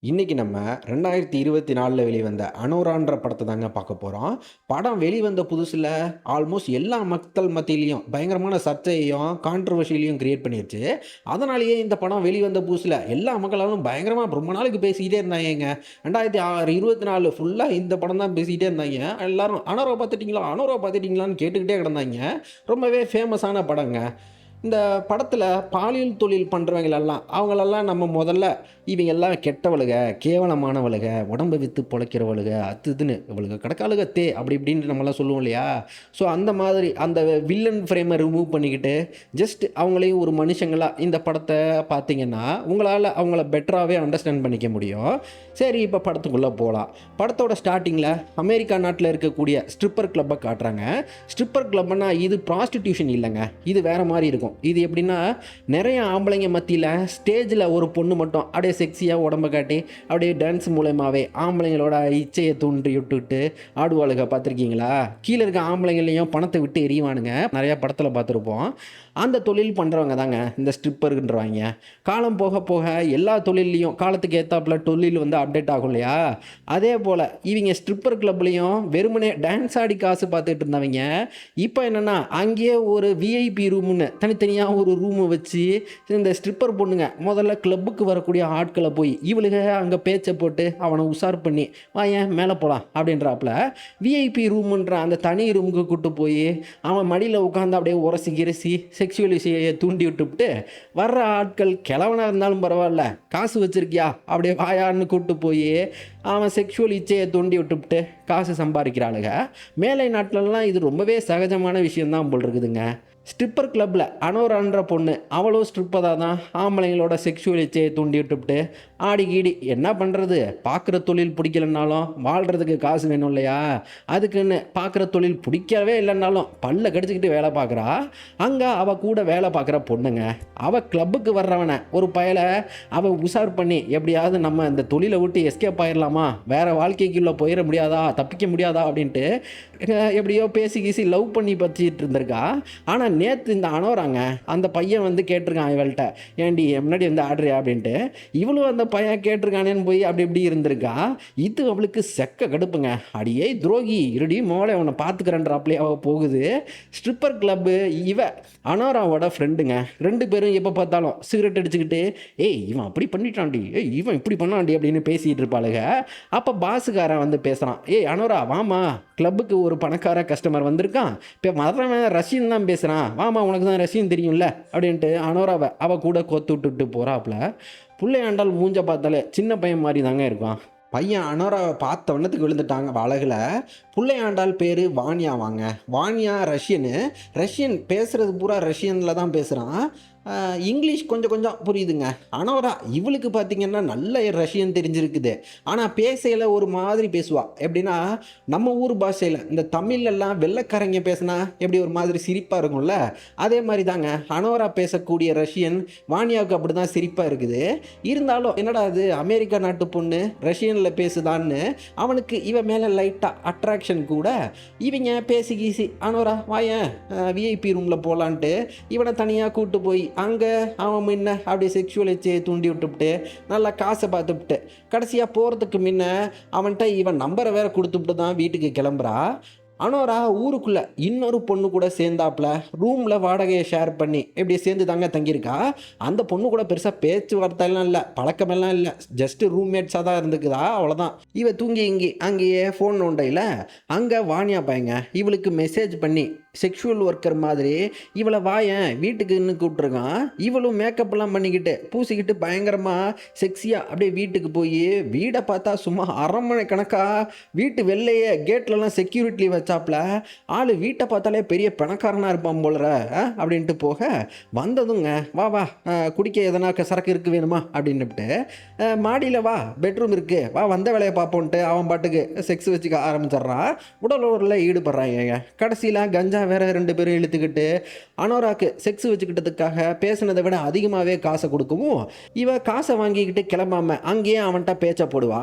இன்னைக்கு நம்ம 2024ல வெளிவந்த அனோரான்ற படத்த தாங்க பார்க்க போறோம். படம் வெளிவந்த புதுசுல ஆல்மோஸ்ட் எல்லா மக்கள் மத்தியிலயும் பயங்கரமான சர்ச்சையையும், கான்ட்ரோவர்ஷியலையும் கிரியேட் பண்ணிருச்சு. அதனாலேயே இந்த படம் வெளிவந்த புதுசுல எல்லா மக்களாலும் பயங்கரமா ரொம்ப நாளைக்கு பேசிக்கிட்டே இருந்தாங்கங்க. 2024 ஃபுல்லா இந்த படம் தான் பேசிக்கிட்டே இருந்தாய்ங்க. எல்லாரும் "அனோரா பார்த்துட்டீங்களா? அனோரா பார்த்துட்டீங்களான்னு?" கேட்டுக்கிட்டே கிடந்தாய்ங்க. ரொம்பவே ஃபேமஸான படங்க. இந்த படத்துல பாலியல் தொழில் பண்றவங்களெல்லாம், அவங்களெல்லாம் நம்ம முதல்ல இவைங்கெல்லாம் கெட்டவளுக, கேவலமானவளுக, உடம்ப வித்து பொழைக்கிறவளுக, அது இதுன்னு இவளுக கிடக்காளுக அப்படி இப்படின்னு நம்மலாம் சொல்லுவோம் இல்லையா? ஸோ அந்த மாதிரி அந்த வில்லன் ஃப்ரேம ரிமூவ் பண்ணிக்கிட்டு, ஜஸ்ட் அவங்களையும் ஒரு மனுஷங்களா இந்த படத்த பார்த்தீங்கன்னா, உங்களால அவங்கள பெட்டராவே அண்டர்ஸ்டாண்ட் பண்ணிக்க முடியும். சரி, இப்ப படத்துக்குள்ள போலாம். படத்தோட ஸ்டார்ட்டிங்ல அமெரிக்கா நாட்டுல இருக்கக்கூடிய ஸ்ட்ரிப்பர் கிளப்ப காட்டுறாங்க. ஸ்ட்ரிப்பர் கிளப்னா இது ப்ராஸ்டிடியூஷன் இல்லங்க. இது வேற மாரி இருக்கும். இது எப்படின்னா, நெறைய ஆம்பளைங்க மத்தியில ஸ்டேஜ்ல ஒரு பொண்ணு மட்டும் அப்படியே செக்ஸியா உடம்ப காட்டி, அப்படியே டான்ஸ் மூலியமாவே ஆம்பளைங்களோட இச்சைய தூண்டி விட்டுட்டு ஆடுவாளுக பார்த்துருக்கீங்களா? கீழ இருக்க ஆம்பளைங்களையும் பணத்த விட்டு எறிவானுங்க. நெறைய படத்துல பார்த்துருப்போம். அந்த தொழில் பண்றவங்க தாங்க இந்த ஸ்ட்ரிப்பர்ன்றவாய்ங்க. காலம் போக போக எல்லா தொழில்லயும் காலத்துக்கு ஏத்தாப்புல தொழில் வந்து அப்டேட் ஆகும் இல்லையா? அதே போல இவிங்க ஸ்ட்ரிப்பர் கிளப்லயும் வெறுமனே டான்ஸ் ஆடி காசு பார்த்துட்டு இருந்தவைங்க, இப்ப என்னன்னா அங்கேயே ஒரு விஐபி ரூம்னு தனித்தனியா ஒரு ரூம வச்சு, இந்த ஸ்ட்ரிப்பர் பொண்ணுங்க முதல்ல கிளப்புக்கு வரக்கூடிய ஆட்கள போய் இவளுக அங்க பேச்ச போட்டு அவன உஷார் பண்ணி, "வாயேன் மேல போலாம்" அப்படின்றாப்புல விஐபி ரூம்ன்ற அந்த தனி ரூமுக்கு கூட்டு போயி, அவன் மடியில உட்கார்ந்து அப்படியே உரசி கிரசி செக்சுவல் இசைய தூண்டி விட்டுப்புட்டு, வர்ற ஆட்கள் கிழவனா இருந்தாலும் பரவால்ல, "காசு வச்சிருக்கியா? அப்படியே வாயான்னு" கூட்டு போயி, அவன் செக்சுவல் இச்சைய தூண்டி விட்டுப்புட்டு காசு சம்பாரிக்கிறாளுக. மேலை நாட்லலாம் இது ரொம்பவே சகஜமான விஷயம் தான் போல் இருக்குதுங்க. ஸ்ட்ரிப்பர் கிளப்ல அனோரான்ற பொண்ணு, அவளும் ஸ்ட்ரிப்பரா தான் ஆம்பளைங்களோட செக்சுவல் இச்சைய தூண்டி விட்டுப்புட்டு, ஆடி கீடி என்ன பண்றது? பார்க்குற தொழில் பிடிக்கலனாலும் வாழ்றதுக்கு காசு வேணும் இல்லையா? அதுக்குன்னு பார்க்குற தொழில் பிடிக்கவே இல்லைன்னாலும் பல்ல கடிச்சுக்கிட்டு வேலை பார்க்குறா. அங்க அவ கூட வேலை பார்க்குற பொண்ணுங்க. அவ கிளப்புக்கு வர்றவன ஒரு பயல அவ உஷார் பண்ணி, எப்படியாவது நம்ம இந்த தொழிலை விட்டு எஸ்கேப் ஆயிரலாமா? வேற வாழ்க்கைக்குள்ள போயிட முடியாதா? தப்பிக்க முடியாதா? அப்படின்ட்டு எப்படியோ பேசி கீசி லவ் பண்ணி பச்சிட்டு இருந்திருக்கா. ஆனா நேத்து இந்த அனோராங்க, அந்த பையன் வந்து கேட்டிருக்கான் இவள்ட்ட, "ஏன்டி என் முன்னாடி வந்து ஆடுறியா?" அப்படின்ட்டு. இவளும் அந்த பையன் கேட்டிருக்கானேன்னு போய் அப்படி இப்படி இருந்திருக்கா. இது அவளுக்கு செக்க கடுப்புங்க. "அடியே துரோகி! இருடி மோளே உன்னை பார்த்துக்கிறேன்றாப்லயே" அவ போகுது. ஸ்ட்ரிப்பர் கிளப்பு இவ அனோராவோட ஃப்ரெண்டுங்க. 2 பேரும் எப்போ பார்த்தாலும் சிகரெட் அடிச்சுக்கிட்டு, "ஏய் இவன் அப்படி பண்ணிட்டான்டி, ஏய் இவன் இப்படி பண்ணான்டி" அப்படின்னு பேசிட்டு இருப்பாளுக. அப்ப பாஸுக்காரன் வந்து பேசுறான், "ஏய் அனோரா வாம்மா, கிளப்புக்கு ஒரு பணக்கார கஸ்டமர் வந்திருக்கான். இப்போ வர்றவன் ரஷ்யன் தான் பேசுறான். வாம்மா உனக்கு தான் ரஷ்யன் தெரியும்ல" அப்படின்ட்டு அனோராவ அவ கூட கோத்து விட்டுட்டு போறாப்புல. புள்ளையாண்டால் மூஞ்ச பார்த்தாலே சின்ன பையன் மாரி தாங்க இருக்கான். பையன் அனோராவ பார்த்த வண்ணத்துக்கு விழுந்துட்டாங்க அவ அழகுல. புள்ளையாண்டால் பேரு வான்யாவாங்க. வான்யா ரஷ்யனு. ரஷ்யன் பேசுறது பூரா ரஷ்யன்ல தான் பேசுறான். இங்கிலீஷ் கொஞ்சம் கொஞ்சம் புரியுதுங்க. அனோரா இவளுக்கு பார்த்தீங்கன்னா நல்ல ரஷ்யன் தெரிஞ்சிருக்குது. ஆனா பேசையில ஒரு மாதிரி பேசுவா. எப்படின்னா, நம்ம ஊர் பாஷையில இந்த தமிழ்லலாம் வெள்ளைக்காரங்க பேசினா எப்படி ஒரு மாதிரி சிரிப்பா இருக்கும்ல, அதே மாரி தாங்க அனோரா பேசக்கூடிய ரஷ்யன் வான்யாவுக்கு அப்படிதான் சிரிப்பா இருக்குது. இருந்தாலும் என்னடா இது அமெரிக்கா நாட்டு பொண்ணு ரஷ்யன்ல பேசுதான்னு அவனுக்கு இவ மேல லைட்டா அட்ராக்ஷன் கூட. இவங்க பேசி கீசி, "அனோரா வாயேன் விஐபி ரூம்ல போலான்ட்டு" இவனை தனியா கூட்டு போய் அங்க அவன் முன்ன அப்படியே செக்ஷுவல் இச்சையை தூண்டி விட்டுப்புட்டு நல்லா காசை பார்த்துப்புட்டு கடைசியா போறதுக்கு முன்ன அவன்கிட்ட இவன் நம்பரை வேற கொடுத்துப்புட்டு தான் வீட்டுக்கு கிளம்புறா. அனோரா ஊருக்குள்ள இன்னொரு பொண்ணு கூட சேர்ந்தாப்புல ரூம்ல வாடகையை ஷேர் பண்ணி இப்படி சேர்ந்து தாங்க தங்கியிருக்கா. அந்த பொண்ணு கூட பெருசா பேச்சுவார்த்தைலாம் இல்லை, பழக்கமெல்லாம் இல்லை, ஜஸ்ட் ரூம்மேட்ஸாக தான் இருந்துக்குதா, அவ்வளோதான். இவ தூங்கி இங்கி அங்கேயே ஃபோன் நோண்டையில் அங்கே வாணியா பையங்க இவளுக்கு மெசேஜ் பண்ணி செக்ஷுவல் ஒர்க்கர் மாதிரி இவளை வாயேன் வீட்டுக்குன்னு கூப்பிட்ருக்கான். இவளும் மேக்கப்லாம் பண்ணிக்கிட்டு பூசிக்கிட்டு பயங்கரமாக செக்ஸியாக அப்படியே வீட்டுக்கு போய் வீடை பார்த்தா சும்மா அரண்மனை கணக்கா வீட்டு வெளிலையே கேட்லலாம் செக்யூரிட்டி வச்சாப்புல ஆள் வீட்டை பார்த்தாலே பெரிய பணக்காரனாக இருப்பான் போலற அப்படின்ட்டு போக வந்ததுங்க, "வா வா குடிக்க எதனா சரக்கு இருக்கு வேணுமா?" அப்படின்னுட்டு, "மாடியில் வா பெட்ரூம் இருக்கு, வா வந்த வேலையை பார்ப்போன்ட்டு" அவன் பாட்டுக்கு செக்ஸ் வச்சுக்க ஆரம்பிச்சிட்றான். உடல் உறவில் ஈடுபடுறாங்க. கடைசியில் கஞ்சா வேற 2 பேரும் இழுத்துக்கிட்டு அனோராக்கு செக்ஸ் வச்சுக்கிட்டதுக்காக பேசுனதை விட அதிகமாகவே காசை கொடுக்கவும், இவ காசை வாங்கிக்கிட்டு கிளம்பாம அங்கேயே அவன்கிட்ட பேச்ச போடுவா.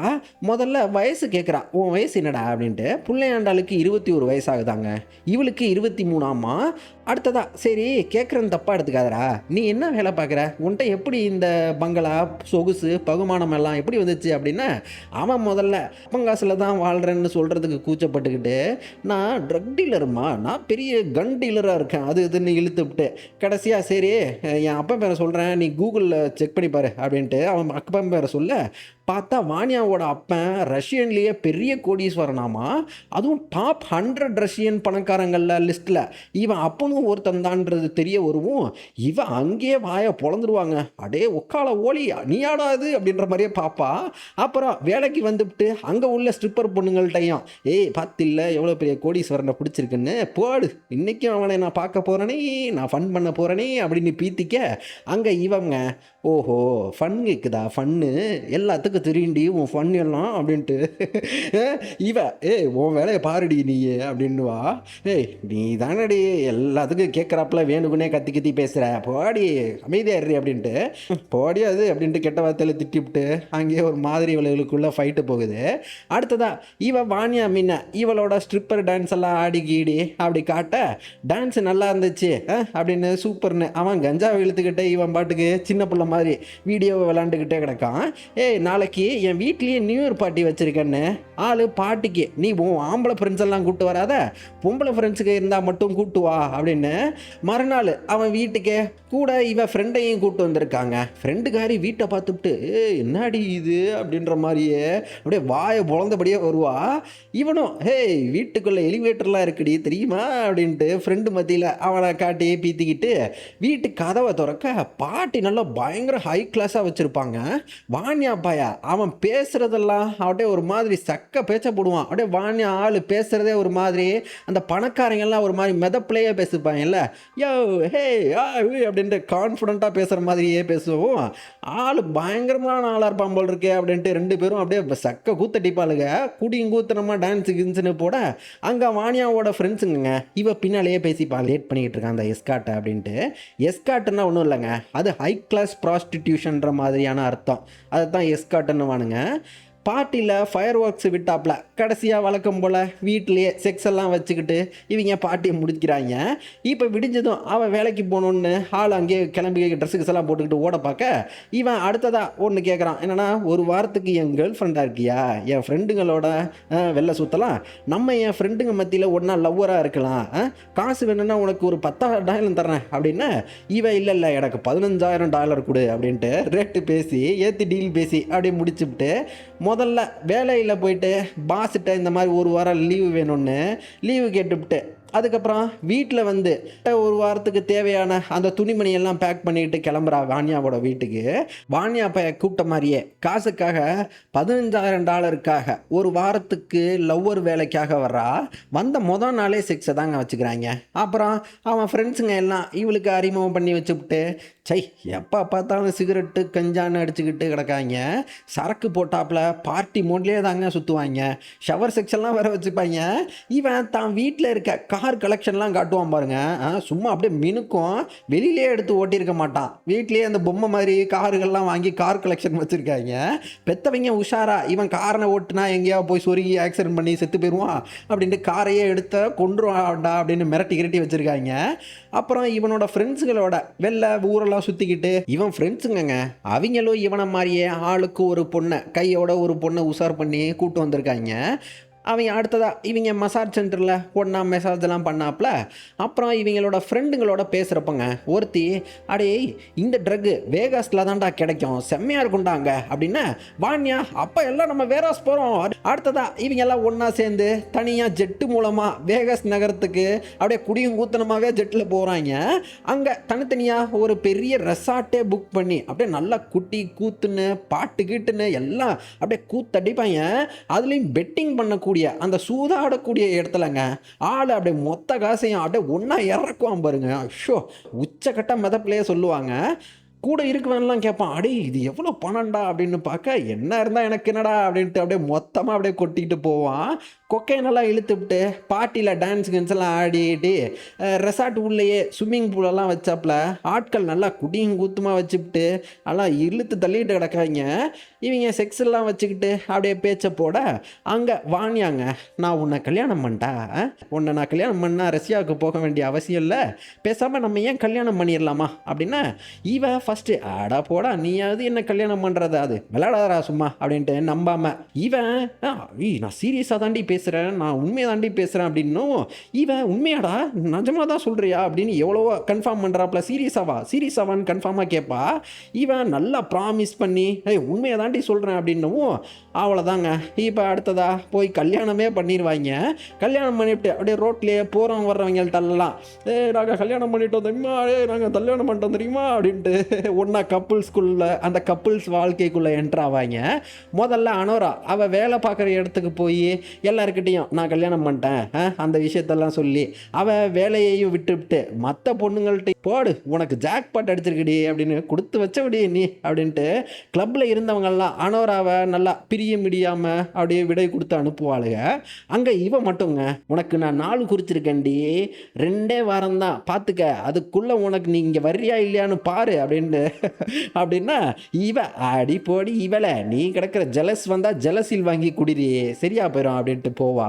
முதல்ல வயசு கேட்குறா, உன் வயசு என்னடா அப்படின்ட்டு. புள்ளையாண்டாளுக்கு 21 வயசாகுதாங்க, இவளுக்கு 23. அடுத்ததா, சரி கேட்குறேன்னு தப்பாக எடுத்துக்காதடா, நீ என்ன வேலை பார்க்குற, உன்கிட்ட எப்படி இந்த பங்களா சொகுசு பகுமானம் எல்லாம் எப்படி வந்துச்சு அப்படின்னு அவன் முதல்ல அப்பங்காசில் தான் வாழ்கிறேன்னு சொல்கிறதுக்கு கூச்சப்பட்டுக்கிட்டு, நான் ட்ரக் டீலருமா, நான் பெரிய கன் டீலராக இருக்கேன், அது இதுன்னு இழுத்துவிட்டு கடைசியாக சரி என் அப்பா பேரை சொல்கிறேன், நீ கூகுளில் செக் பண்ணி பாரு அப்படின்ட்டு அவன் அப்பா பேரை சொல்ல பார்த்தா வாணியாவோட அப்பன் ரஷ்யன்லேயே பெரிய கோடீஸ்வரனாமா, அதுவும் டாப் 100 ரஷ்யன் பணக்காரங்கள லிஸ்ட்டில் இவன் அப்பனும் ஒருத்தன் தான்ன்றது தெரிய வருவும், இவன் அங்கேயே வாயை பொழந்துருவாங்க. அடே ஒக்கால ஓலி நீயாடா இது அப்படின்ற மாதிரியே பாப்பா. அப்புறம் வேலைக்கு வந்துவிட்டு அங்கே உள்ள ஸ்ட்ரிப்பர் பொண்ணுங்கள்ட்டையும், ஏய் பார்த்தில்ல எவ்வளோ பெரிய கோடீஸ்வரனை பிடிச்சிருக்குன்னு, போடு இன்றைக்கும் அவனை நான் பார்க்க போகிறேனே, நான் ஃபன் பண்ண போகிறேனே அப்படின்னு பீத்திக்க, அங்கே இவங்க ஓஹோ ஃபன் கேட்குதா, ஃபன்னு எல்லாத்துக்கும் தெரியுண்டி உன் ஃபன் எல்லாம் அப்படின்ட்டு இவ உன் வேலையை பாருடி நீ அப்படின்னுவா. நீ தானடி எல்லாத்துக்கும் கேட்குறாப்புல வேணுக்குன்னே கத்தி கத்தி பேசுகிற, போடி அமைதியாக இருறி அப்படின்ட்டு, போடி அது அப்படின்ட்டு கெட்ட வார்த்தையில் திட்டிவிட்டு அங்கேயே ஒரு மாதிரி இவளுக்குள்ளே ஃபைட்டு போகுது. அடுத்ததா இவ வாணியா மீன இவளோட ஸ்ட்ரிப்பர் டான்ஸ் எல்லாம் ஆடி கீடி அப்படி காட்ட, டான்ஸ் நல்லா இருந்துச்சு அப்படின்னு சூப்பர்னு அவன் கஞ்சாவை இழுத்துக்கிட்டே இவன் பாட்டுக்கு சின்ன பிள்ளை மாதிரி வீடியோவை விளாண்டுக்கிட்டே கிடக்கான். நாளைக்கு என் வீட்லேயே நியூ இயர் பார்ட்டி வச்சுருக்கேன்னு ஆள் பார்ட்டிக்கு நீ உன் ஆம்பளை ஃப்ரெண்ட்ஸ் எல்லாம் கூப்பிட்டு வராத, பொம்பளை ஃப்ரெண்ட்ஸுக்கு இருந்தால் மட்டும் கூப்பிட்டு வா அப்படின்னு மறுநாள் அவன் வீட்டுக்கே கூட இவன் ஃப்ரெண்டையும் கூப்பிட்டு வந்திருக்காங்க. ஃப்ரெண்டுக்காரி வீட்டை பார்த்துட்டு என்னாடி இது அப்படின்ற மாதிரியே அப்படியே வாயை பொழந்தபடியே வருவா. இவனும் வீட்டுக்குள்ளே எலிவேட்டர்லாம் இருக்குடி தெரியுமா அப்படின்ட்டு ஃப்ரெண்டு மத்தியில் அவனை காட்டி பீத்திக்கிட்டு வீட்டு கதவை திறக்க பாட்டி நல்லா பயங்கர ஹை கிளாஸாக வச்சுருப்பாங்க. வாணியா பாயா அவன் பேசுகிறதெல்லாம் அப்படியே ஒரு மாதிரி சக்க பேச்ச போடுவான். அப்படியே வாணியா ஆள் பேசுகிறதே ஒரு மாதிரி, அந்த பணக்காரங்கெல்லாம் ஒரு மாதிரி மெதப்பிலேயே பேசிப்பாங்கல்ல, யோ ஹே அப்படின்ட்டு கான்ஃபிடண்ட்டாக பேசுகிற மாதிரியே பேசுவோம். ஆள் பயங்கரமான ஆளாக இருப்பான் போல் இருக்கே அப்படின்ட்டு 2 பேரும் அப்படியே சக்க கூத்தட்டிப்பாளுங்க. குடியும் கூத்தனமாக டான்ஸு கின்ஸுன்னு போட அங்கே வாணியாவோட ஃப்ரெண்ட்ஸுங்க இவ பின்னாலேயே பேசிப்பான், லேட் பண்ணிக்கிட்டு இருக்கான் அந்த எஸ்காட்டை அப்படின்ட்டு. எஸ்காட்டுன்னா ஒன்றும் இல்லைங்க, அது ஹை கிளாஸ் ப்ராஸ்டிடியூஷன்ற மாதிரியான அர்த்தம், அதை தான் எஸ்காட்டுன்னு வானுங்க. பார்ட்டியில் ஃபயர் ஒர்க்ஸ் விட்டாப்புல கடைசியாக வழக்கம் போல் வீட்டிலேயே செக்ஸ் எல்லாம் வச்சுக்கிட்டு இவங்க பார்ட்டியை முடிக்கிறாங்க. இப்போ விடிஞ்சதும் அவன் வேலைக்கு போகணுன்னு ஆள் அங்கேயே கிளம்பி ட்ரெஸ்ஸுக்கு எல்லாம் போட்டுக்கிட்டு ஓட பார்க்க இவன் அடுத்ததாக ஒன்று கேட்குறான், என்னென்னா ஒரு வாரத்துக்கு என் கேர்ள் ஃப்ரெண்டாக இருக்கியா, என் ஃப்ரெண்டுங்களோட வெளில சுற்றலாம், நம்ம என் ஃப்ரெண்டுங்க மத்தியில் ஒன்றா லவ்வராக இருக்கலாம், காசு வேணும்னா உனக்கு ஒரு $10,000 தரேன் அப்படின்னு. இவன் இல்லை எனக்கு $15,000 கொடு அப்படின்ட்டு ரேட்டு பேசி ஏற்றி டீல் பேசி அப்படியே முடிச்சுவிட்டு முதல்ல வேலையில் போயிட்டு பாஸ்கிட்ட இந்த மாதிரி ஒரு வாரம் லீவு வேணும்னு லீவு கேட்டுவிட்டு அதுக்கப்புறம் வீட்டில் வந்து ஒரு வாரத்துக்கு தேவையான அந்த துணிமணியெல்லாம் பேக் பண்ணிட்டு கிளம்புறா வாணியாவோட வீட்டுக்கு. வாணியா பைய கூப்பிட்ட மாதிரியே காசுக்காக $15,000 ஒரு வாரத்துக்கு லவ்வர் வேலைக்காக வர்றா. வந்த முதல் நாளே செக்ஸை தாங்க வச்சுக்கிறாங்க. அப்புறம் அவன் ஃப்ரெண்ட்ஸுங்க எல்லாம் இவளுக்கு அறிமுகம் பண்ணி வச்சுவிட்டு எப்போ பார்த்தாலும் சிகரெட்டு கஞ்சான்னு அடிச்சுக்கிட்டு கிடக்காங்க. சரக்கு போட்டாப்புல பார்ட்டி மோட்லேயே தாங்க சுற்றுவாங்க. ஷவர் செக்ஷன்லாம் வேற வச்சுப்பாங்க. இவன் தான் வீட்டில் இருக்க கார் கலெக்ஷன்லாம் காட்டுவான் பாருங்க, சும்மா அப்படியே மினுக்கும். வெளியிலே எடுத்து ஓட்டியிருக்க மாட்டான், வீட்லேயே அந்த பொம்மை மாதிரி காருகள்லாம் வாங்கி கார் கலெக்ஷன் வச்சுருக்காங்க. பெற்றவங்க உஷாரா இவன் காரனை ஓட்டுனா எங்கேயா போய் சொருகி ஆக்சிடென்ட் பண்ணி செத்து போயிடுவான் அப்படின்ட்டு காரையே எடுத்த கொண்டுருவாடா அப்படின்னு மிரட்டி கிரட்டி வச்சுருக்காங்க. அப்புறம் இவனோட ஃப்ரெண்ட்ஸுகளோட வெளில ஊரெல்லாம் சுற்றிக்கிட்டு இவன் ஃப்ரெண்ட்ஸுங்க அவங்களும் இவனை மாதிரியே ஆளுக்கு ஒரு பொண்ணை கையோட ஒரு பொண்ணை உஷார் பண்ணி கூப்பிட்டு வந்திருக்காங்க. அவங்க அடுத்ததாக இவங்க மசாஜ் சென்டரில் ஒன்றா மெசாஜெல்லாம் பண்ணாப்புல. அப்புறம் இவங்களோட ஃப்ரெண்டுங்களோட பேசுகிறப்பங்க ஒருத்தி, அடே இந்த ட்ரக்கு வேகாஸில் தான்டா கிடைக்கும், செம்மையாக இருக்கும்டாங்க அப்படின்னு. வாணியா அப்போ எல்லாம் நம்ம வேகாஸ் போகிறோம். அடுத்ததாக இவங்க எல்லாம் ஒன்றா சேர்ந்து தனியாக ஜெட்டு மூலமாக வேகாஸ் நகரத்துக்கு அப்படியே குடியும் கூத்தனமாகவே ஜெட்டில் போகிறாங்க. அங்கே தனித்தனியாக ஒரு பெரிய ரெசார்ட்டே புக் பண்ணி அப்படியே நல்லா குட்டி கூத்துன்னு பாட்டு கீட்டுன்னு எல்லாம் அப்படியே கூத்தடிப்பாங்க. அதுலேயும் பெட்டிங் பண்ணக்கூடிய அந்த சூதாடக்கூடிய இடத்துலங்க ஆள் அப்படியே மொத்த காசையும் அப்படியே ஒன்றா இறக்குவான் பாருங்க. ஷோ உச்சக்கட்ட மெதப்பிலேயே சொல்லுவாங்க. கூட இருக்கவன்லாம் கேட்பான், "அடே இது எவ்வளோ பணம்டா?" அப்படின்னு பார்க்க, "என்ன இருந்தா எனக்கு என்னடா?" அப்படின்ட்டு அப்படியே மொத்தமா அப்படியே கொட்டிக்கிட்டு போவான். கொக்கைனெல்லாம் இழுத்துப்புட்டு பார்ட்டியில டான்ஸ் கின்ஸ்லாம் ஆடிட்டு ரெசார்ட் உள்ளேயே ஸ்விம்மிங் பூலெல்லாம் வச்சாப்புல ஆட்கள் நல்லா குடியும் கூத்துமா வச்சுப்புட்டு நல்லா இழுத்து தள்ளிட்டு கிடக்காங்க. இவங்க செக்ஸ் எல்லாம் வச்சுக்கிட்டு அப்படியே பேச்ச போட அங்கே வாணியாங்க, "நான் உன்னை கல்யாணம் பண்ணிட்டா உன்னை நான் கல்யாணம் பண்ணால் ரஷ்யாவுக்கு போக வேண்டிய அவசியம் இல்லை, பேசாமல் நம்ம ஏன் கல்யாணம் பண்ணிடலாமா?" அப்படின்னா இவன் ஃபஸ்ட்டு, "அடா போடா நீயாவது என்ன கல்யாணம் பண்ணுறதா, அது விளையாடாதரா சும்மா" அப்படின்ட்டு நம்பாம இவன், நான் சீரியஸாக தாண்டி பேசுகிறேன், நான் உண்மையை தாண்டி பேசுகிறேன்" அப்படின்னும் இவன், "உண்மையாடா நிஜமாக தான் சொல்கிறியா?" அப்படின்னு எவ்வளவோ கன்ஃபார்ம் பண்ணுறாப்புல. சீரியஸாவான்னு கன்ஃபார்மாக கேட்பா. இவன் நல்லா ப்ராமிஸ் பண்ணி, உண்மையை தாண்டி சொல்கிறேன்" அப்படின்னவும் அவ்வளோதாங்க. இப்போ அடுத்ததா போய் கல்யாணமே பண்ணிடுவாங்க. கல்யாணம் பண்ணிவிட்டு அப்படியே ரோட்லேயே போகிறவங்க வர்றவங்கள்ட்டெல்லாம், நாங்கள் கல்யாணம் பண்ணிட்டோம் தெரியுமா, நாங்கள் கல்யாணம் பண்ணிட்டோம் தெரியுமா அப்படின்ட்டு ஒன்றா கப்புள்ஸ்குள்ளே அந்த கப்புள்ஸ் வாழ்க்கைக்குள்ளே என்ட்ரு ஆவாங்க. முதல்ல அனோரா அவள் வேலை பார்க்குற இடத்துக்கு போய் எல்லாருக்கிட்டையும் நான் கல்யாணம் பண்ணிட்டேன் அந்த விஷயத்தெல்லாம் சொல்லி அவள் வேலையையும் விட்டுவிட்டு மற்ற பொண்ணுங்கள்ட்ட, "போடு உனக்கு ஜாக் பாட் அடிச்சிருக்குடி அப்படின்னு கொடுத்து வச்சபடி நீ" அப்படின்ட்டு கிளப்பில் இருந்தவங்கெல்லாம் அனோராவை நல்லா பிரிய முடியாமல் அப்படியே விடை கொடுத்து அனுப்புவாளுங்க. அங்கே இவ மட்டுங்க, "உனக்கு நான் 4 குறிச்சிருக்கேன்டி, 2 வாரம் தான் பார்த்துக்க, அதுக்குள்ளே உனக்கு நீ இங்கே வர்றியா இல்லையான்னு பாரு" அப்படின்ட்டு அப்படின்னா இவ, "அடி போடி இவளை, நீ கிடக்கிற ஜலஸ் வந்தால் ஜலசில் வாங்கி குடிரி சரியா போயிடும்" அப்படின்ட்டு போவா.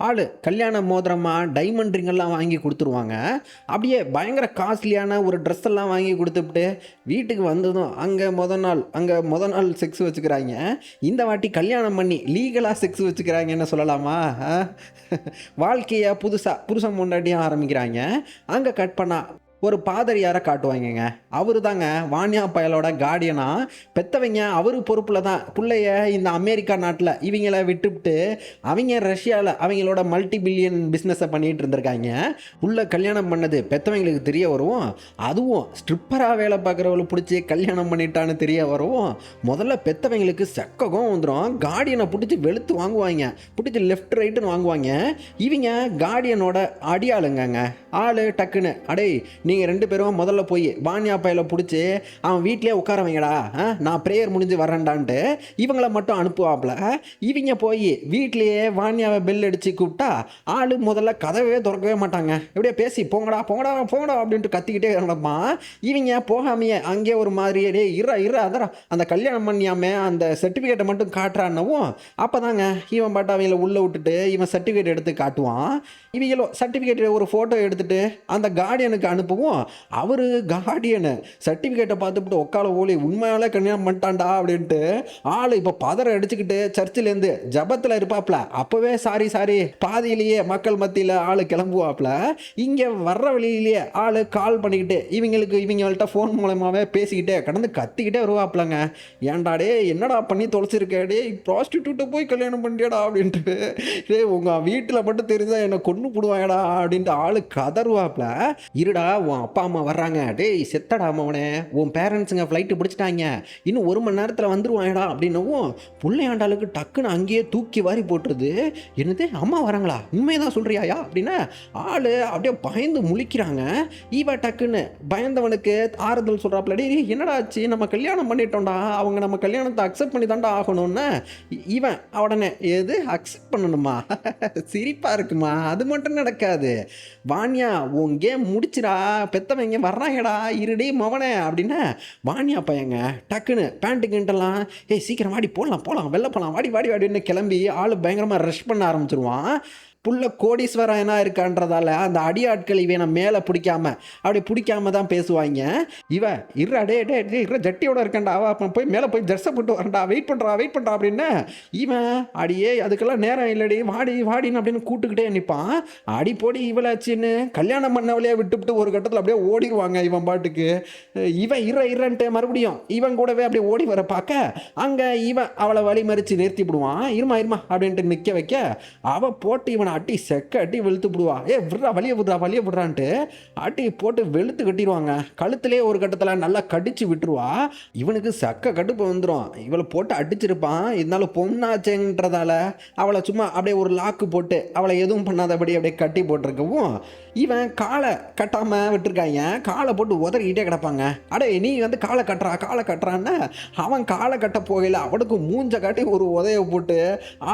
ஆள் கல்யாண மோதிரமா டைமண்ட் ரிங்கெல்லாம் வாங்கி கொடுத்துருவாங்க. அப்படியே பயங்கர காஸ்ட்லியான ஒரு ட்ரெஸ் எல்லாம் வாங்கி கொடுத்துட்டு வீட்டுக்கு வந்ததும் அங்கே முத நாள் செக்ஸ் வச்சுக்கிறாங்க. இந்த வாட்டி கல்யாணம் பண்ணி லீகலாக செக்ஸ் வச்சுக்கிறாங்கன்னு சொல்லலாமா? வாழ்க்கையை புதுசாக புருஷன் முன்னாடியும் ஆரம்பிக்கிறாங்க. அங்கே கட் பண்ணா ஒரு பாதிரியாரை காட்டுவாங்கங்க. அவரு தாங்க வாணியா பயலோட கார்டியனா. பெற்றவங்க அவரு பொறுப்பில் தான் பிள்ளைய இந்த அமெரிக்கா நாட்டில் இவங்கள விட்டுவிட்டு அவங்க ரஷ்யாவில் அவங்களோட மல்டி பில்லியன் பிஸ்னஸை பண்ணிகிட்டு இருந்திருக்காங்க. உள்ள கல்யாணம் பண்ணது பெற்றவங்களுக்கு தெரிய வருவோம். அதுவும் ஸ்ட்ரிப்பராக வேலை பார்க்குறவங்களை பிடிச்சி கல்யாணம் பண்ணிட்டான்னு தெரிய வருவோம். முதல்ல பெற்றவங்களுக்கு செக்ககம் வந்துடும். கார்டியனை பிடிச்சி வெளுத்து வாங்குவாங்க, பிடிச்சி லெஃப்ட் ரைட்டுன்னு வாங்குவாங்க. இவங்க கார்டியனோட அடியாளுங்கங்க. ஆள் டக்குன்னு, "அடே நீங்கள் 2 பேரும் முதல்ல போய் வாணியா பையில பிடிச்சி அவன் வீட்லேயே உட்கார வைங்கடா, நான் ப்ரேயர் முடிஞ்சு வரேன்டான்ட்டு" இவங்கள மட்டும் அனுப்புவாப்புல. இவங்க போய் வீட்லேயே வாணியாவை பெல் அடித்து கூப்பிட்டா ஆள் முதல்ல கதவே திறக்கவே மாட்டாங்க. இப்படியே பேசி, "போங்கடா போங்கடா போங்கடா" அப்படின்ட்டு கத்திக்கிட்டே நடப்பான். இவங்க போகாமையே அங்கேயே ஒரு மாதிரி, "டே இற அதரா அந்த கல்யாணம் பண்ணியாமே அந்த சர்டிஃபிகேட்டை மட்டும் காட்டுறான்னவும்" அப்போ தாங்க இவன் பாட்டு அவங்கள உள்ளே விட்டுட்டு இவன் சர்டிஃபிகேட் எடுத்து காட்டுவான். இவங்களோ சர்டிஃபிகேட் ஒரு ஃபோட்டோ எடுத்துகிட்டு அந்த கார்டியனுக்கு அனுப்புவோம். அவர் கார்டியனு சர்டிஃபிகேட்டை பார்த்துட்டு உட்கால ஓலி உண்மையாலே கல்யாணம் பண்ணிட்டான்டா அப்படின்ட்டு ஆள் இப்போ பதற அடிச்சுக்கிட்டு சர்ச்சிலேருந்து ஜபத்தில் இருப்பாப்ல. அப்போவே சாரி பாதியிலேயே மக்கள் மத்தியில் ஆள் கிளம்புவாப்ல. இங்கே வர்ற வழியிலேயே ஆள் கால் பண்ணிக்கிட்டு இவங்கள்ட்ட ஃபோன் மூலமாகவே பேசிக்கிட்டே கடந்து கத்திக்கிட்டே வருவாப்லங்க. "ஏன்டாடே என்னடா பண்ணி தொலைச்சிருக்கேடே, ப்ராஸ்டியூட்டை போய் கல்யாணம் பண்ணிட்டியாடா" அப்படின்ட்டு, உங்கள் வீட்டில் மட்டும் தெரிஞ்சால் என்னை கொண்டு போடுவாங்கடா" அப்படின்ட்டு ஆள் கதறுவாப்ல. "இருடா உன் அப்பா அம்மா வர்றாங்க, டேய் செத்தடா அம்மாவனே, உன் பேரண்ட்ஸுங்க ஃப்ளைட்டு பிடிச்சிட்டாங்க, இன்னும் 1 மணி நேரத்தில் வந்துருவாங்கடா" அப்படின்னவும் பிள்ளையாண்டாளுக்கு டக்குன்னு அங்கேயே தூக்கி வாரி போட்டுருது. "என்னது அம்மா வராங்களா, உண்மையதான் சொல்கிறியாயா?" அப்படின்னா ஆள் அப்படியே பயந்து முழிக்கிறாங்க. இவ டக்குன்னு பயந்தவனுக்கு ஆறுதல் சொல்கிறாப்புல, "டே என்னடா ஆச்சு, நம்ம கல்யாணம் பண்ணிட்டோம்டா, அவங்க நம்ம கல்யாணத்தை அக்செப்ட் பண்ணி தான்டா ஆகணும்னு." இவன் உடனே, "எது அக்செப்ட் பண்ணணுமா? சிரிப்பாக இருக்குமா, அது மட்டும் நடக்காது. வாணியா உன் கேம் முடிச்சுடா, பெத்தவங்க வர்றாங்கடா, இருடி மவனே" அப்படின்னா வாணியா பையங்க டக்குன்னு பேண்ட்டு கிண்டெல்லாம், சீக்கிரம் வாடி போகலாம் வெளில போகலாம் வாடி வாடின்னு கிளம்பி ஆள் பயங்கரமாக ரஷ் பண்ண ஆரம்பிச்சிருவான். புள்ள கோடீஸ்வரனா இருக்கான்றதால அந்த அடியாட்கள் இவனை மேலே பிடிக்காம தான் பேசுவாங்க. இவன், "இருடா டே ஜட்டியோட இருக்கண்டா, அப்போ போய் மேலே போய் ஜர்ஸை போட்டு வரண்டா, வெயிட் பண்ணுறா" அப்படின்னு இவன், "அடியே அதுக்கெல்லாம் நேரம் இல்லடி, வாடின்னு" அப்படின்னு கூட்டுக்கிட்டே நிற்பான். அடி போடி இவளாச்சின்னு கல்யாணம் பண்ணவளையே விட்டுவிட்டு ஒரு கட்டத்தில் அப்படியே ஓடிடுவாங்க இவன் பாட்டுக்கு. இவன் இருன்ட்டு மறுபடியும் இவன் கூடவே அப்படியே ஓடி வர பார்க்க அங்கே இவன் அவளை வழி மறித்து நிறுத்தி விடுவான். இருமா அப்படின்ட்டு நிற்க வைக்க அவள் போட்டு இவனை அட்டி செக்க அட்டி வெளுத்து விடுவா. விட்றா வலிய விட்றா வலிய விட்றான்ட்டு அட்டி போட்டு வெளுத்து கட்டிடுவாங்க. கழுத்திலே ஒரு கட்டத்தில் நல்லா கடிச்சு விட்டுருவா. இவனுக்கு சக்க கடுப்பு வந்துடும். இவளை போட்டு அடிச்சிருப்பான். இருந்தாலும் பொண்ணாச்சேன்றதால அவளை சும்மா அப்படியே ஒரு லாக்கு போட்டு அவளை எதுவும் பண்ணாதபடி அப்படியே கட்டி போட்டிருக்கவும் இவன் காலை கட்டாமல் விட்டுருக்காங்க. காலை போட்டு உதறிக்கிட்டே கிடப்பாங்க. அடே நீ வந்து காலை கட்டுறான்னு அவன் காலை கட்ட போகல. அவனுக்கு மூஞ்ச காட்டி ஒரு உதைய போட்டு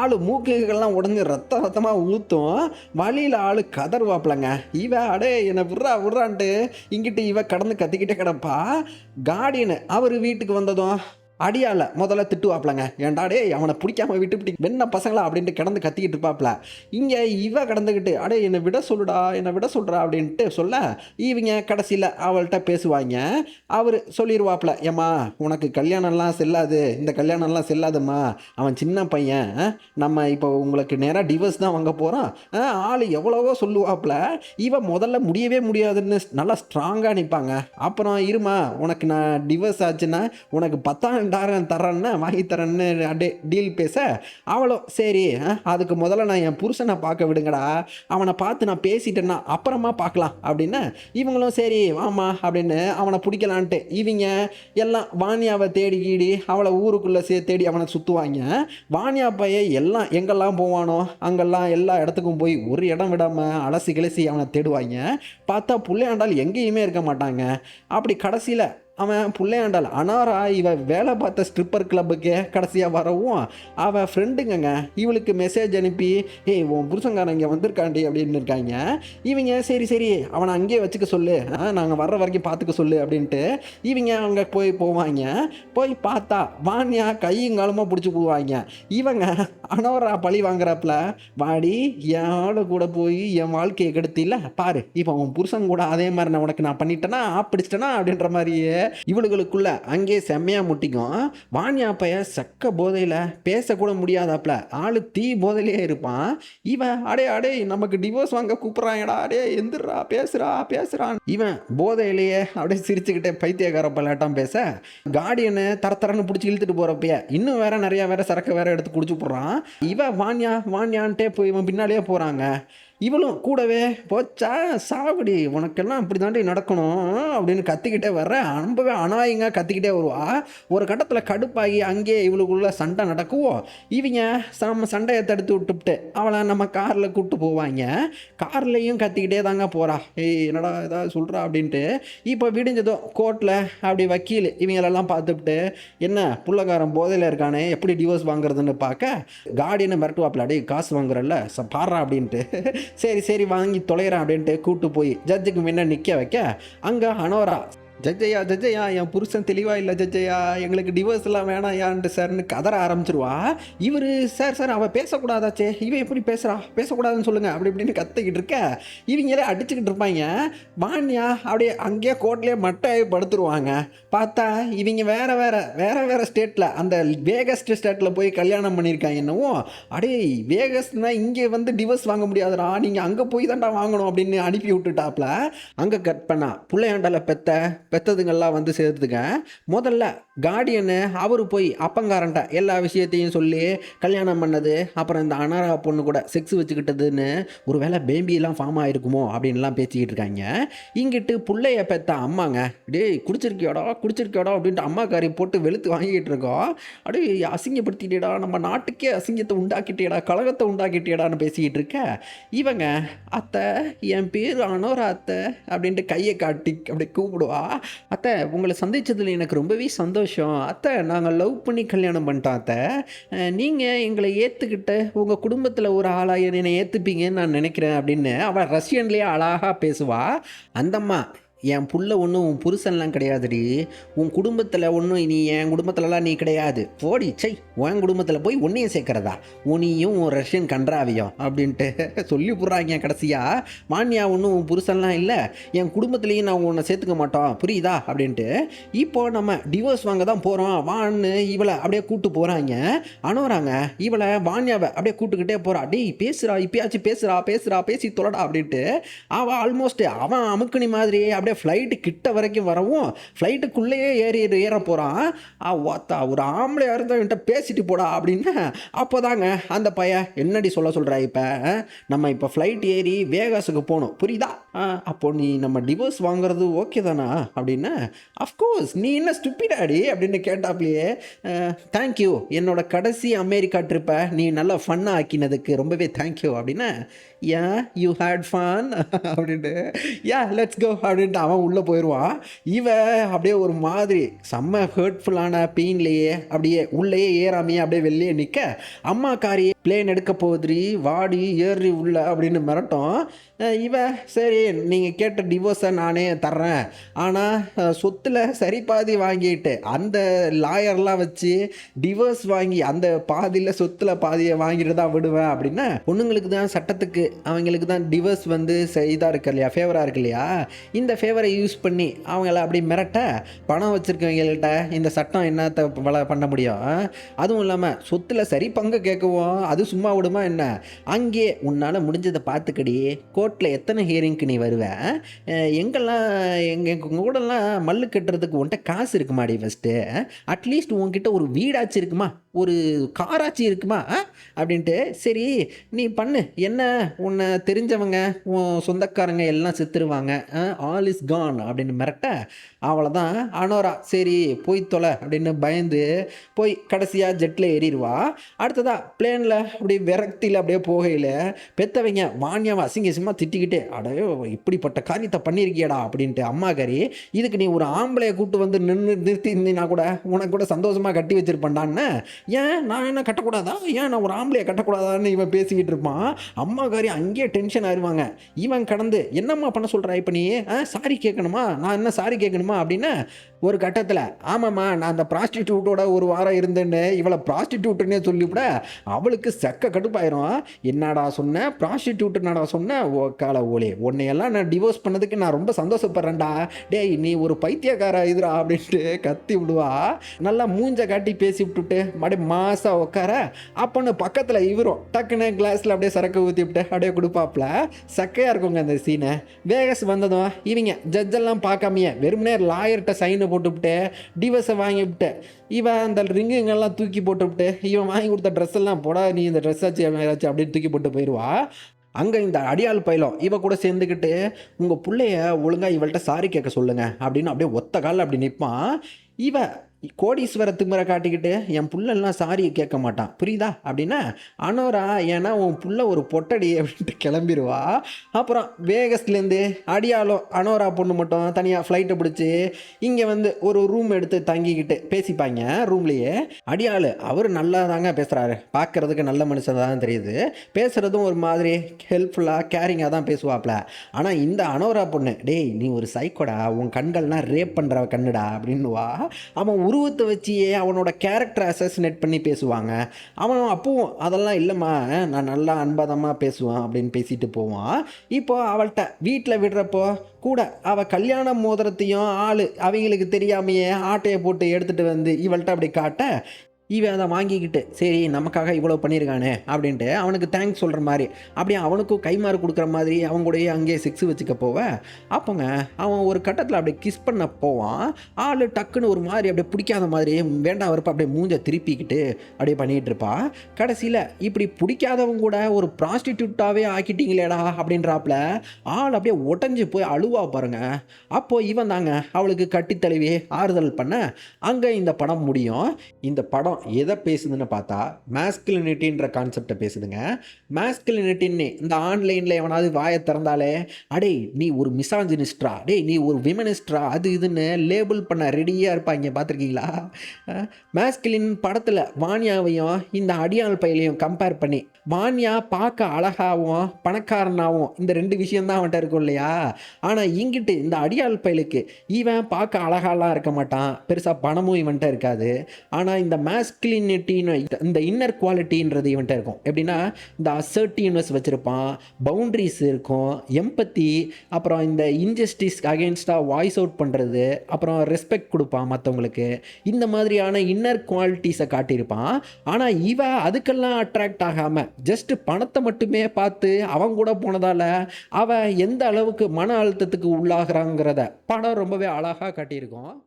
ஆள் மூக்குகள்லாம் உடஞ்சி ரத்தமாக ஊற்றும். வழியில் ஆள் கதறுவாப்பிலங்க. அடே என்னை விட்றான்ட்டு இங்கிட்டு கடந்து கத்திக்கிட்டே கிடப்பா. கார்டியன் அவர் வீட்டுக்கு வந்ததும் அடியால முதல்ல திட்டுவாப்லங்க. ஏண்டாடே அவனை பிடிக்காம விட்டு வெண்ண பசங்களா அப்படின்ட்டு கிடந்து கத்திக்கிட்டு இருப்பாப்ல. இங்கே கடந்துக்கிட்டு அடே என்னை விட சொல்கிறா அப்படின்ட்டு சொல்ல இவங்க கடைசியில் அவள்கிட்ட பேசுவாங்க. அவர் சொல்லிடுவாப்ல, ஏம்மா உனக்கு கல்யாணம்லாம் செல்லாது, இந்த கல்யாணம்லாம் செல்லாதும்மா, அவன் சின்ன பையன், நம்ம இப்போ உங்களுக்கு நேராக டிவோர்ஸ் தான் வாங்க போகிறோம். ஆள் எவ்வளவோ சொல்லுவாப்ல. முதல்ல முடியவே முடியாதுன்னு நல்லா ஸ்ட்ராங்காக நிற்பாங்க. அப்புறம் இருமா உனக்கு நான் டிவோர்ஸ் ஆச்சுன்னா உனக்கு 10,000 தரேன்னு வாங்கி தரேன்னு டீல் பேச அவளோ சரி அதுக்கு முதல்ல நான் என் புருஷனை பார்க்க விடுங்கடா, அவனை பார்த்து நான் பேசிட்டேன்னா அப்புறமா பார்க்கலாம் அப்படின்னு இவங்களும் சரி வாமா அப்படின்னு அவனை பிடிக்கலான்ட்டு இவங்க எல்லாம் வாணியாவை தேடி அவளை ஊருக்குள்ளே தேடி அவனை சுற்றுவாங்க. வாணியா பையன் எல்லாம் எங்கெல்லாம் போவானோ அங்கெல்லாம் எல்லா இடத்துக்கும் போய் ஒரு இடம் விடாமல் அலசி கிளசி அவனை தேடுவாங்க. பார்த்தா புள்ளையாண்டால் எங்கேயுமே இருக்க மாட்டாங்க. அப்படி கடைசியில் அவன் பிள்ளையாண்டால் அனாரா வேலை பார்த்த ஸ்ட்ரிப்பர் கிளப்புக்கே கடைசியாக வரவும் அவன் ஃப்ரெண்டுங்க இவளுக்கு மெசேஜ் அனுப்பி உன் புருஷங்காரன் இங்கே வந்திருக்காண்டி அப்படின்னு இருக்காங்க. இவங்க சரி அவனை அங்கேயே வச்சுக்க சொல்லு, நாங்கள் வர்ற வரைக்கும் பார்த்துக்க சொல்லு அப்படின்ட்டு இவங்க அங்கே போவாங்க. போய் பார்த்தா வாணியா கையுங்காலமாக பிடிச்சி போவாங்க. இவங்க அனோரா பழி வாங்குறாப்புல, வாடி என் ஆளு கூட போய் என் வாழ்க்கையை கெடுத்தில்ல பாரு, இப்போ உன் புருஷன் கூட அதே மாதிரி நான் பண்ணிட்டேனா பிடிச்சிட்டேனா அப்படின்ற மாதிரியே இவளுகளுக்குள்ள அங்கே செம்மையா முட்டிக்கும். வாணியா பைய சக்க போதையில பேசக்கூட முடியாதாப்ல, ஆளு தீ போதையிலே இருப்பான். இவன் அடே நமக்கு டிவோர்ஸ் வாங்க கூப்பிட்றாங்கடா, அடே எந்திரா பேசுறான். இவன் போதையிலேயே அப்படியே சிரிச்சுக்கிட்டே பைத்தியக்கார பல்லாட்டம் பேச கார்டியனு தரன்னு பிடிச்சி இழுத்துட்டு போறப்ப இன்னும் நிறைய சரக்கு எடுத்து குடிச்சு போடுறான். இவன் வாணியான்ட்டே போய் இவன் பின்னாலேயே போறாங்க. இவளும் கூடவே போச்சா சாவடி உனக்கெல்லாம் அப்படி தாண்டி நடக்கணும் அப்படின்னு கத்திக்கிட்டே வர்ற ரொம்பவே அநாயங்க கத்திக்கிட்டே வருவா. ஒரு கட்டத்தில் கடுப்பாகி அங்கேயே இவளுக்குள்ள சண்டை நடக்குவோம். இவங்க நம்ம சண்டையை தடுத்து விட்டுவிட்டு அவளை நம்ம காரில் கூப்பிட்டு போவாங்க. கார்லேயும் கத்திக்கிட்டே தாங்க போகிறா. என்னடா ஏதாவது சொல்கிறா அப்படின்ட்டு. இப்போ விடிஞ்சதோ கோர்ட்டில் அப்படி வக்கீல் இவங்களெல்லாம் பார்த்துவிட்டு என்ன புள்ளக்காரன் போதையில் இருக்கானே எப்படி டிவோர்ஸ் வாங்குறதுன்னு பார்க்க கார்டியனை மிரட்டுவாப்பில், அடே காசு வாங்குறல்ல பாடுறா அப்படின்ட்டு. சரி வாங்கி தொலைகிறேன் அப்படின்ட்டு கூப்பிட்டு போய் ஜட்ஜுக்கு முன்ன நிற்க வைக்க அங்கே அனோரா ஜட்ஜையா என் புருஷன் தெளிவாக இல்லை ஜட்ஜையா, எங்களுக்கு டிவோர்ஸ் எல்லாம் வேணாம் யான்ட்டு சார்னு கதற ஆரம்பிச்சிருவா. இவர் சார் அவள் பேசக்கூடாதாச்சே, இவன் எப்படி பேசக்கூடாதுன்னு சொல்லுங்கள் அப்படி இப்படின்னு கத்திக்கிட்டு இருக்க இவங்களே அடிச்சுக்கிட்டு இருப்பாங்க. வாணியா அப்படியே அங்கேயே கோர்ட்லேயே மட்டாகி படுத்துருவாங்க. பார்த்தா இவங்க வேற ஸ்டேட்டில் அந்த வேகஸ் ஸ்டேட்டில் போய் கல்யாணம் பண்ணியிருக்காங்க. என்னவோ அடே வேகஸ்னால் இங்கே வந்து டிவோர்ஸ் வாங்க முடியாதுடா, நீங்கள் அங்கே போய் தான்டா வாங்கணும் அப்படின்னு அனுப்பி விட்டுட்டாப்ல. அங்கே கட் பண்ணா பிள்ளையாண்டால பெற்றதுங்கெல்லாம் வந்து சேர்த்துங்க. முதல்ல கார்டியனு அவர் போய் அப்பங்காரன்ட்ட எல்லா விஷயத்தையும் சொல்லி கல்யாணம் பண்ணது, அப்புறம் இந்த அனாரா பொண்ணு கூட செக்ஸ் வச்சுக்கிட்டதுன்னு ஒரு வேளை பேபியெல்லாம் ஃபார்ம் ஆகிருக்குமோ அப்படின்லாம் பேசிக்கிட்டு இருக்காங்க. இங்கிட்டு பிள்ளைய பெற்ற அம்மாங்க, டேய் குடிச்சிருக்கியோடா அப்படின்ட்டு அம்மாக்காரி போட்டு வெளுத்து வாங்கிக்கிட்டு இருக்கோம். அப்படியே அசிங்கப்படுத்திட்டேடா, நம்ம நாட்டுக்கே அசிங்கத்தை உண்டாக்கிட்டேடா, கழகத்தை உண்டாக்கிட்டேடான்னு பேசிக்கிட்டு இருக்க இவங்க அத்தை என் பேர் அனோரா அத்தை அப்படின்ட்டு கையை காட்டி அப்படி கூப்பிடுவா. அத்தை உங்களை சந்தித்ததில் எனக்கு ரொம்பவே சந்தோஷம் அத்தை, நாங்கள் லவ் பண்ணி கல்யாணம் பண்ணிட்டோம் அத்தை, நீங்கள் எங்களை ஏற்றுக்கிட்ட உங்கள் குடும்பத்தில் ஒரு ஆளாக என்னை ஏற்றுப்பீங்கன்னு நான் நினைக்கிறேன் அப்படின்னு அவள் ரஷ்யன்லேயே அழகாக பேசுவா. அந்தம்மா என் புள்ள ஒன்றும் உன் புருஷன்லாம் கிடையாதுடி, உன் குடும்பத்தில் ஒன்றும் நீ என் குடும்பத்துலலாம் நீ கிடையாது, போடி சை உன் குடும்பத்தில் போய் ஒன்றையும் சேர்க்குறதா உன்னையும் உன் ரஷ்யன் கன்றாவியும் அப்படின்ட்டு சொல்லி போடுறாங்க. கடைசியாக மானியா ஒன்றும் உன் புருஷன்லாம் இல்லை, என் குடும்பத்துலேயும் நான் உன்னை சேர்த்துக்க மாட்டோம் புரியுதா அப்படின்ட்டு. இப்போ நம்ம டிவோர்ஸ் வாங்க தான் போகிறோம் வான்னு இவளை அப்படியே கூப்பிட்டு போகிறாங்க. அனுவராங்க இவளை வாணியாவை அப்படியே கூப்பிட்டுக்கிட்டே போகிறா. டேய் பேசுகிறா இப்பயாச்சும் பேசுகிறா பேசி தொலைடா அப்படின்ட்டு அவள் ஆல்மோஸ்ட் அவன் அமுக்குனி மாதிரி அப்படியே அப்படியே ஃப்ளைட்டு கிட்ட வரைக்கும் வரவும் ஃப்ளைட்டுக்குள்ளேயே ஏற போகிறான். வாத்தா ஒரு ஆம்பளையாக இருந்தால் என்கிட்ட பேசிட்டு போடா அப்படின்னு. அப்போதாங்க அந்த பையன் என்னடி சொல்கிற இப்போ நம்ம இப்போ ஃப்ளைட் ஏறி வேகாஸுக்கு போகணும் புரியுதா, அப்போ நீ நம்ம டிவோர்ஸ் வாங்குறது ஓகே தானா அப்படின்னு. அஃப்கோர்ஸ் நீ என்ன ஸ்டூப்பிடாடி அப்படின்னு கேட்டாப்லையே. தேங்க்யூ என்னோட கடைசி அமெரிக்கா ட்ரிப்பை நீ நல்லா ஃபன்னாக ஆக்கினதுக்கு ரொம்பவே தேங்க்யூ அப்படின்னு. ஏன் யூ ஹேட் ஃபன் அப்படின்ட்டு லெட்ஸ் கோ அப்படின்ட்டு அவன் உள்ளே போயிடுவான். இவன் அப்படியே ஒரு மாதிரி செம்ம ஹர்ட்ஃபுல்லான பெயின்லேயே அப்படியே உள்ளேயே ஏறாமையே அப்படியே வெளியே நிற்க, அம்மா காரியே பிளேன் எடுக்க போகுதுரி வாடி ஏறி உள்ள அப்படின்னு மிரட்டும். இவன் சரி நீங்கள் கேட்ட டிவோர்ஸை நானே தர்றேன், ஆனால் சொத்தில் சரி பாதி வாங்கிட்டு அந்த லாயர்லாம் வச்சு டிவோர்ஸ் வாங்கி அந்த பாதியில் சொத்தில் பாதியை வாங்கிட்டு தான் விடுவேன் அப்படின்னா. பொண்ணுங்களுக்கு தான் சட்டத்துக்கு அவங்களுக்கு தான் டிவோர்ஸ் வந்து இதாக இருக்கு இல்லையா, ஃபேவராக இருக்கு இல்லையா, இந்த ஃபேவரை யூஸ் பண்ணி அவங்கள அப்படி மிரட்ட பணம் வச்சுருக்கவங்கள்ட்ட இந்த சட்டம் என்னத்தை பண்ண முடியும். அதுவும் இல்லாமல் சொத்தில் சரி பங்கு கேட்குவோம், அது சும்மா விடுமா என்ன, அங்கே உன்னால் முடிஞ்சதை பார்த்துக்கடி, கோர்ட்டில் எத்தனை ஹியரிங்க்கு நீ வருவேன், எங்கெல்லாம் எங்கள் கூடலாம் மல்லு கட்டுறதுக்கு உன்கிட்ட காசு இருக்குமாடி, ஃபஸ்ட்டு அட்லீஸ்ட் உன்கிட்ட ஒரு வீடாச்சு இருக்குமா, ஒரு காராட்சி இருக்குமா அப்படின்ட்டு. சரி நீ பண்ணு என்ன, உன்னை தெரிஞ்சவங்க உன் சொந்தக்காரங்க எல்லாம் செத்துருவாங்க, ஆல் இஸ் கான் அப்படின்னு மிரட்ட அவ்வளோதான். அனோரா சரி போய் தொலை அப்படின்னு பயந்து போய் கடைசியாக ஜெட்டில் ஏறிடுவா. அடுத்ததாக பிளேனில் அப்படி விரக்தியில் அப்படியே போகையில் பெற்றவங்க வாணியாவை அசிங்கசியமாக திட்டிக்கிட்டு அடையோ இப்படிப்பட்ட காரியத்தை பண்ணியிருக்கியடா அப்படின்ட்டு. அம்மா கறி இதுக்கு நீ ஒரு ஆம்பளையை கூப்பிட்டு வந்து நிறுத்தி இருந்தீங்கன்னா கூட உனக்கு கூட சந்தோஷமாக கட்டி வச்சிருப்பான்டான்னு. ஏன் நான் என்ன கட்டக்கூடாதா, ஏன் நான் ஒரு ஆம்பளையை கட்டக்கூடாதான்னு இவன் பேசிக்கிட்டு இருப்பான். அம்மா காரி அங்கேயே டென்ஷன் ஆயிடுவாங்க. இவன் கடந்து என்னம்மா பண்ண சொல்கிறா இப்போ நீ, சாரி கேட்கணுமா, நான் என்ன சாரி கேட்கணுமா அப்படின்னு. ஒரு கட்டத்தில் ஆமாம்மா நான் அந்த ப்ராஸ்டிடியூட்டோட ஒரு வாரம் இருந்தேன்னு இவளை ப்ராஸ்டிடியூட்டுன்னே சொல்லிவிட அவளுக்கு செக்க கடுப்பாயிரும். என்னடா சொன்னேன், ப்ராஸ்டிடியூட் என்னடா சொன்னேன், ஓ கால ஓலே உன்னையெல்லாம் நான் டிவோர்ஸ் பண்ணதுக்கு நான் ரொம்ப சந்தோஷப்படுறேன்டா, டேய் நீ ஒரு பைத்தியக்கார இதுரா அப்படின்ட்டு கத்தி விடுவா. நல்லா மூஞ்ச காட்டி பேசி விட்டுட்டு அப்படியே மாசா உட்கார. அப்போன்னு பக்கத்தில் இவரும் டக்குன்னு கிளாஸில் அப்படியே சரக்கு ஊற்றி விட்டு அப்படியே கொடுப்பாப்புல. சக்கையாக இருக்குங்க அந்த சீனை. வேகஸ் வந்ததும் இவங்க ஜட்ஜெல்லாம் பார்க்காமையே வெறுமனே லாயர்கிட்ட சைனை போட்டுவிட்டு டிவோர்ஸை வாங்கிவிட்டு இவன் அந்த ரிங்குங்கெல்லாம் தூக்கி போட்டுவிட்டு இவன் வாங்கி கொடுத்த ட்ரெஸ் எல்லாம் போட நீ இந்த ட்ரெஸ் ஆச்சு அப்படின்னு தூக்கி போட்டு போயிடுவா. அங்கே இந்த அடியாள் பயிலும் இவ கூட சேர்ந்துக்கிட்டு உங்கள் பிள்ளைய ஒழுங்காக இவள்கிட்ட சாரி கேட்க சொல்லுங்க அப்படின்னு அப்படியே ஒத்த காலில் அப்படி நிற்பான். இவ கோடீஸ்வர திமிரை காட்டிக்கிட்டு என் புள்ளெல்லாம் சாரி கேட்க மாட்டான் புரியுதா அப்படின்னா. அனோரா ஏன்னா உன் புள்ள ஒரு பொட்டடி அப்படின்ட்டு கிளம்பிடுவா. அப்புறம் வேகஸ்லேருந்து அடியாலும் அனோரா பொண்ணு மட்டும் தனியாக ஃப்ளைட்டை பிடிச்சி இங்கே வந்து ஒரு ரூம் எடுத்து தங்கிக்கிட்டு பேசிப்பாங்க ரூம்லேயே. அடியாள் அவர் நல்லா தாங்க பேசுகிறாரு, பார்க்குறதுக்கு நல்ல மனுஷன் தான் தெரியுது, பேசுகிறதும் ஒரு மாதிரி ஹெல்ப்ஃபுல்லாக கேரிங்காக தான் பேசுவாப்ல. ஆனால் இந்த அனோரா பொண்ணு டேய் நீ ஒரு சைக்கோடா, உன் கண்கள்லாம் ரேப் பண்ணுற கண்ணுடா அப்படின்னுவா. அவன் உருவத்தை வச்சியே அவனோட கேரக்டர் அசசினேட் பண்ணி பேசுவாங்க. அவன் அப்பவும் அதெல்லாம் இல்லைம்மா நான் நல்லா அன்பாதமாக பேசுவான் அப்படின்னு பேசிட்டு போவான். இப்போ அவள்கிட்ட வீட்டில் விடுறப்போ கூட அவள் கல்யாண மோதிரத்தையும் அவங்களுக்கு தெரியாமையே ஆட்டையை போட்டு எடுத்துகிட்டு வந்து இவள்கிட்ட அப்படி காட்ட இவன் அதை வாங்கிக்கிட்டு சரி நமக்காக இவ்வளோ பண்ணியிருக்கானே அப்படின்ட்டு அவனுக்கு தேங்க்ஸ் சொல்கிற மாதிரி அப்படியே அவனுக்கும் கைமாறு கொடுக்குற மாதிரி அவங்க கூடயே அங்கேயே செக்ஸ் வச்சுக்க போவேன். அப்போங்க அவன் ஒரு கட்டத்தில் அப்படியே கிஸ் பண்ண போவான். டக்குன்னு ஒரு மாதிரி அப்படியே பிடிக்காத மாதிரி வேண்டாம் வரப்போ அப்படியே மூஞ்ச திருப்பிக்கிட்டு அப்படியே பண்ணிகிட்டு இருப்பான். கடைசியில் இப்படி பிடிக்காதவங்க கூட ஒரு ப்ராஸ்டிடியூட்டாகவே ஆக்கிட்டீங்களேடா அப்படின்றாப்புல அப்படியே உடஞ்சி போய் அழுவா பாருங்க. அப்போது இவன் தாங்க அவளுக்கு கட்டித்தழுவி ஆறுதல் பண்ண அங்கே இந்த படம் முடியும். இந்த படம் எதை பேசுதுன்னு பார்த்தா மாஸ்குலினிட்டின்ற கான்செப்டை பேசுதுங்க. மாஸ்குலினிட்டின்னு இந்த ஆன்லைனில் எவனாவது வாயை திறந்தாலே அடே நீ ஒரு மிசாஜினிஸ்ட்ரா, டே நீ ஒரு விமனிஸ்ட்ரா, அது இதுன்னு லேபிள் பண்ண ரெடியாக இருப்பாங்க பார்த்துருக்கீங்களா. மாஸ்குலின் படத்தில் வாணியாவையும் இந்த அடியாள் பையிலையும் கம்பேர் பண்ணி வாணியா பார்க்க அழகாகவும் பணக்காரனாகவும் இந்த ரெண்டு விஷயந்தான் அவன்கிட்ட இருக்கும் இல்லையா. ஆனால் இங்கிட்டு இந்த அடியாள் பையலுக்கு இவன் பார்க்க அழகாலாம் இருக்க மாட்டான், பெருசாக பணமும் இவன்கிட்ட இருக்காது. ஆனால் இந்த மாஸ்குலினிட்டின்னு இந்த இன்னர் குவாலிட்டின்றது இவன்ட்ட இருக்கும். எப்படின்னா, இந்த அசர்ட்டிவ்னஸ் வச்சிருப்பான், பவுண்டரிஸ் இருக்கும், எம்பத்தி, அப்புறம் இந்த இன்ஜஸ்டிஸ் அகைன்ஸ்டா வாய்ஸ் அவுட் பண்றது, அப்புறம் ரெஸ்பெக்ட் குடுப்பான் மத்தவங்களுக்கு. இந்த மாதிரியான இன்னர் குவாலிட்டிஸ காட்டியிருப்பான். ஆனா, அதுக்கெல்லாம் அட்ராக்ட் ஆகாம, ஜஸ்ட் பணத்த மட்டுமே பார்த்து அவன் கூட போனதால, அவன் எந்த அளவுக்கு மன அழுத்தத்துக்கு உள்ளாகுறாங்கிறத படம் ரொம்பவே அழகா காட்டியிருக்கும்.